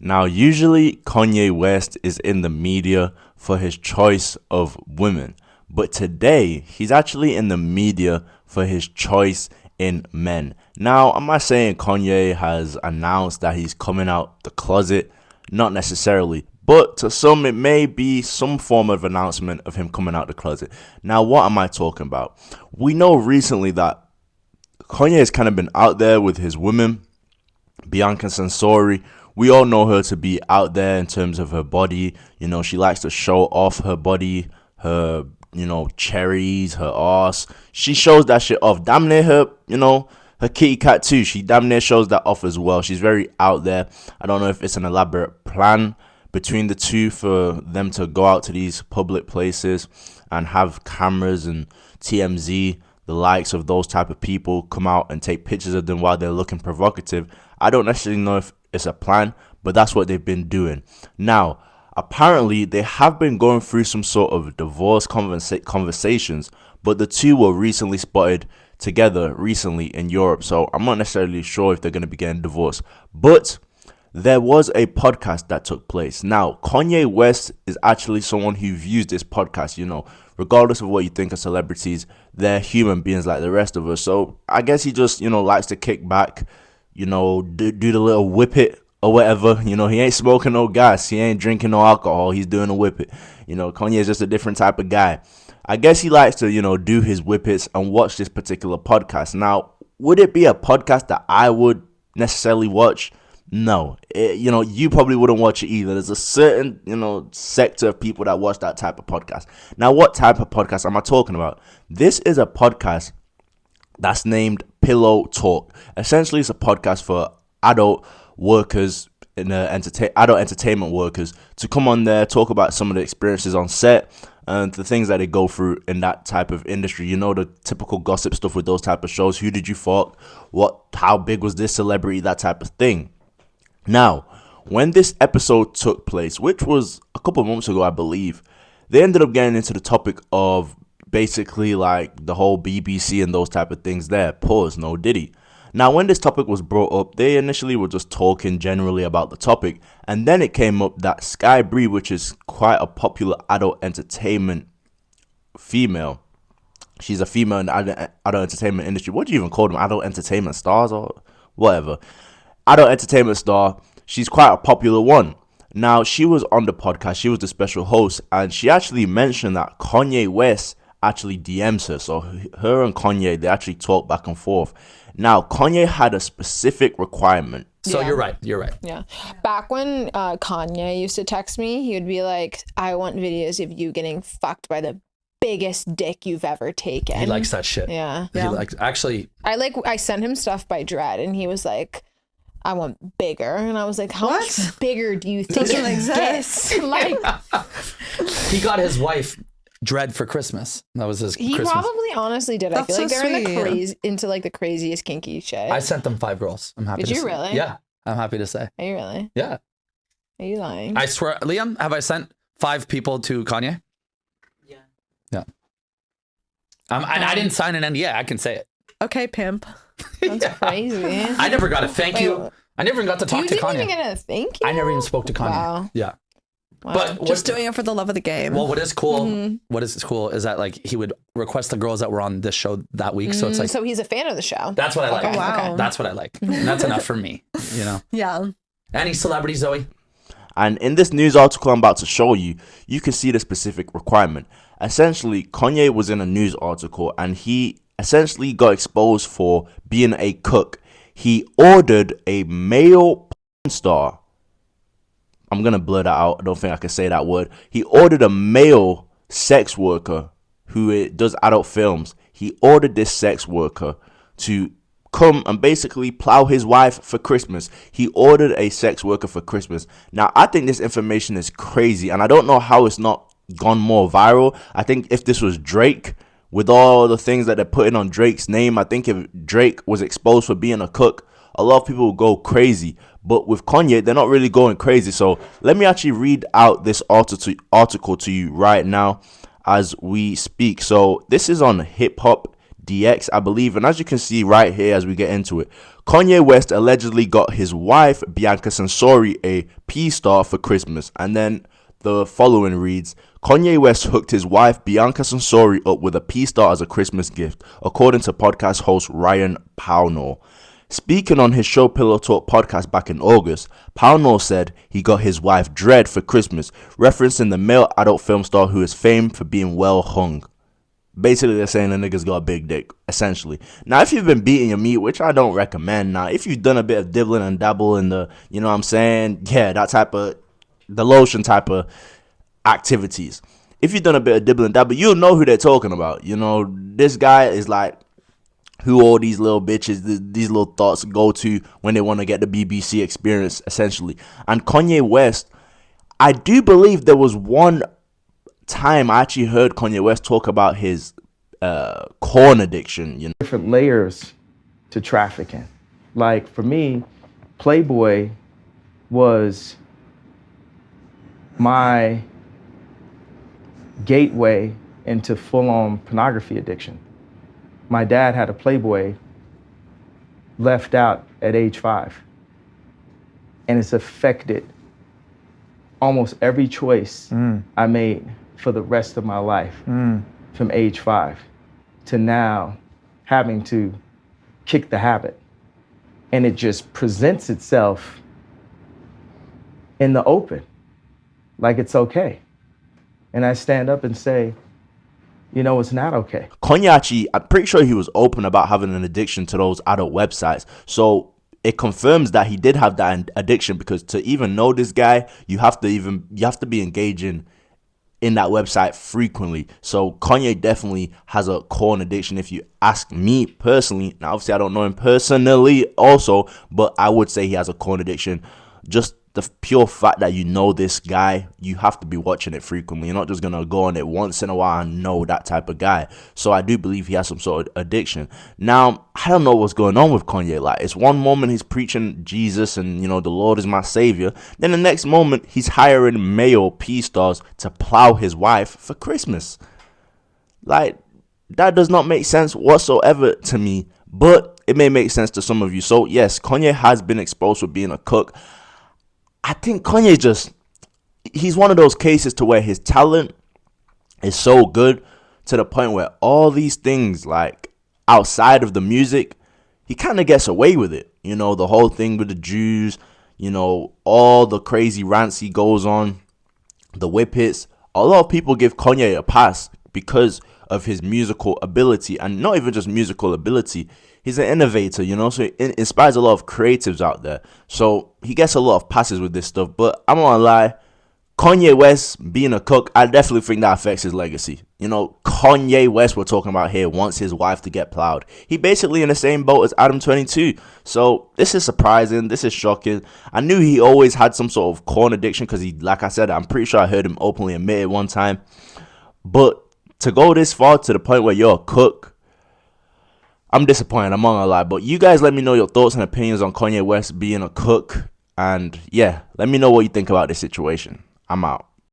Now, usually Kanye West is in the media for his choice of women, but today he's actually in the media for his choice in men. Now, I'm not saying Kanye has announced that he's coming out the closet, not necessarily, but to some it may be some form of announcement of him coming out the closet. Now, what am I talking about? We know recently that Kanye has kind of been out there with his women. Bianca Censori, we all know her to be out there in terms of her body. You know, she likes to show off her body, her, cherries, her ass. She shows that shit off. Damn near her, her kitty cat too. She damn near shows that off as well. She's very out there. I don't know if it's an elaborate plan between the two for them to go out to these public places and have cameras and TMZ, the likes of those type of people, come out and take pictures of them while they're looking provocative. I don't necessarily know if it's a plan, but that's what they've been doing. Now, apparently, they have been going through some sort of divorce conversations, but the two were recently spotted together recently in Europe, so I'm not necessarily sure if they're going to be getting divorced. But there was a podcast that took place. Now, Kanye West is actually someone who views this podcast, regardless of what you think of celebrities, they're human beings like the rest of us. So I guess he just, likes to kick back, do the little whip it or whatever. He ain't smoking no gas. He ain't drinking no alcohol. He's doing a whip it. Kanye is just a different type of guy. I guess he likes to, do his whippets and watch this particular podcast. Now, would it be a podcast that I would necessarily watch? No. You probably wouldn't watch it either. There's a certain, sector of people that watch that type of podcast. Now, what type of podcast am I talking about? This is a podcast that's named Pillow Talk. Essentially, it's a podcast for adult workers in adult entertainment workers to come on there, talk about some of the experiences on set and the things that they go through in that type of industry. The typical gossip stuff with those type of shows. Who did you fuck? How big was this celebrity? That type of thing. Now, when this episode took place, which was a couple of months ago, I believe, they ended up getting into the topic of basically like the whole BBC and those type of things there. Pause, no Diddy. Now, when this topic was brought up, they initially were just talking generally about the topic, and then it came up that Sky Bree, which is quite a popular adult entertainment female, she's a female in the adult entertainment industry. What do you even call them? Adult entertainment stars or whatever? Adult entertainment star. She's quite a popular one. Now, she was on the podcast. She was the special host, and she actually mentioned that Kanye West actually DMs her. So her and Kanye, they actually talk back and forth. Now, Kanye had a specific requirement. So yeah. You're right. Yeah. Back when Kanye used to text me, he would be like, I want videos of you getting fucked by the biggest dick you've ever taken. He likes that shit. Yeah. He likes, actually. I sent him stuff by Dread, and he was like, I want bigger. And I was like, how much bigger do you think it exists? Like, he got his wife Dread for Christmas. That was his Christmas. He probably honestly did. That's I feel like so they're into like the craziest kinky shit. I sent them 5 girls. I'm happy to say. Did you really? Yeah. I'm happy to say. Are you really? Yeah. Are you lying? I swear, Liam, have I sent 5 people to Kanye? Yeah. Yeah. And I didn't sign an NDA. I can say it. Okay, pimp. That's crazy. I never got a thank you. I never even got to talk to Kanye. You didn't even get a thank you? I never even spoke to Kanye. Wow. Yeah. Wow. But Just doing it for the love of the game. Well, what is cool is that like he would request the girls that were on this show that week. So it's like, so he's a fan of the show. That's what I like. Okay. Wow. That's what I like. And that's enough for me, Yeah. Any celebrity, Zoe? And in this news article I'm about to show you, you can see the specific requirement. Essentially, Kanye was in a news article and he essentially got exposed for being a cook. He ordered a male porn star. I'm going to blur that out. I don't think I can say that word. He ordered a male sex worker who does adult films. He ordered this sex worker to come and basically plow his wife for Christmas. He ordered a sex worker for Christmas. Now, I think this information is crazy, and I don't know how it's not gone more viral. I think if this was Drake, with all the things that they're putting on Drake's name, I think if Drake was exposed for being a cook, a lot of people would go crazy. But with Kanye, they're not really going crazy. So let me actually read out this article to you right now as we speak. So this is on Hip Hop DX, I believe. And as you can see right here as we get into it, Kanye West allegedly got his wife, Bianca Censori, a P-Star for Christmas. And then the following reads, Kanye West hooked his wife, Bianca Censori, up with a P-Star as a Christmas gift, according to podcast host Ryan Pownall. Speaking on his show Pillow Talk podcast back in August, Pownall said he got his wife Dread for Christmas, referencing the male adult film star who is famed for being well hung. Basically, they're saying the nigga's got a big dick, essentially. Now, if you've been beating your meat, which I don't recommend, now, if you've done a bit of dibbling and dabble in the, you know what I'm saying, yeah, that type of, the lotion type of activities. If you've done a bit of dibbling and dabble, you'll know who they're talking about. You know, this guy is like who all these little bitches, these little thoughts go to when they want to get the BBC experience, essentially. And Kanye West, I do believe there was one time I actually heard Kanye West talk about his corn addiction, you know. Different layers to trafficking. Like for me, Playboy was my gateway into full-on pornography addiction. My dad had a Playboy left out at age 5, and it's affected almost every choice I made for the rest of my life, from age 5 to now having to kick the habit. And it just presents itself in the open, like it's okay. And I stand up and say, you know, it's not okay. Kanye actually, I'm pretty sure he was open about having an addiction to those adult websites. So it confirms that he did have that addiction, because to even know this guy, you have to be engaging in that website frequently. So Kanye definitely has a corn addiction, if you ask me personally. Now, obviously, I don't know him personally also, but I would say he has a corn addiction. Just the pure fact that you know this guy, you have to be watching it frequently. You're not just going to go on it once in a while and know that type of guy. So I do believe he has some sort of addiction. Now, I don't know what's going on with Kanye. Like, it's one moment he's preaching Jesus and, you know, the Lord is my savior. Then the next moment, he's hiring male P-stars to plow his wife for Christmas. Like, that does not make sense whatsoever to me, but it may make sense to some of you. So, yes, Kanye has been exposed for being a cook. I think Kanye he's one of those cases to where his talent is so good to the point where all these things, like, outside of the music, he kind of gets away with it. You know, the whole thing with the Jews, you know, all the crazy rants he goes on, the whip hits. A lot of people give Kanye a pass because of his musical ability, and not even just musical ability. He's an innovator, you know, so it inspires a lot of creatives out there. So he gets a lot of passes with this stuff. But I'm not gonna lie, Kanye West being a cook, I definitely think that affects his legacy. You know, Kanye West, we're talking about here, wants his wife to get plowed. He basically in the same boat as Adam 22. So this is surprising. This is shocking. I knew he always had some sort of corn addiction because he, like I said, I'm pretty sure I heard him openly admit it one time. But to go this far to the point where you're a cook, I'm disappointed, I'm not gonna lie. But you guys let me know your thoughts and opinions on Kanye West being a cook. And yeah, let me know what you think about this situation. I'm out.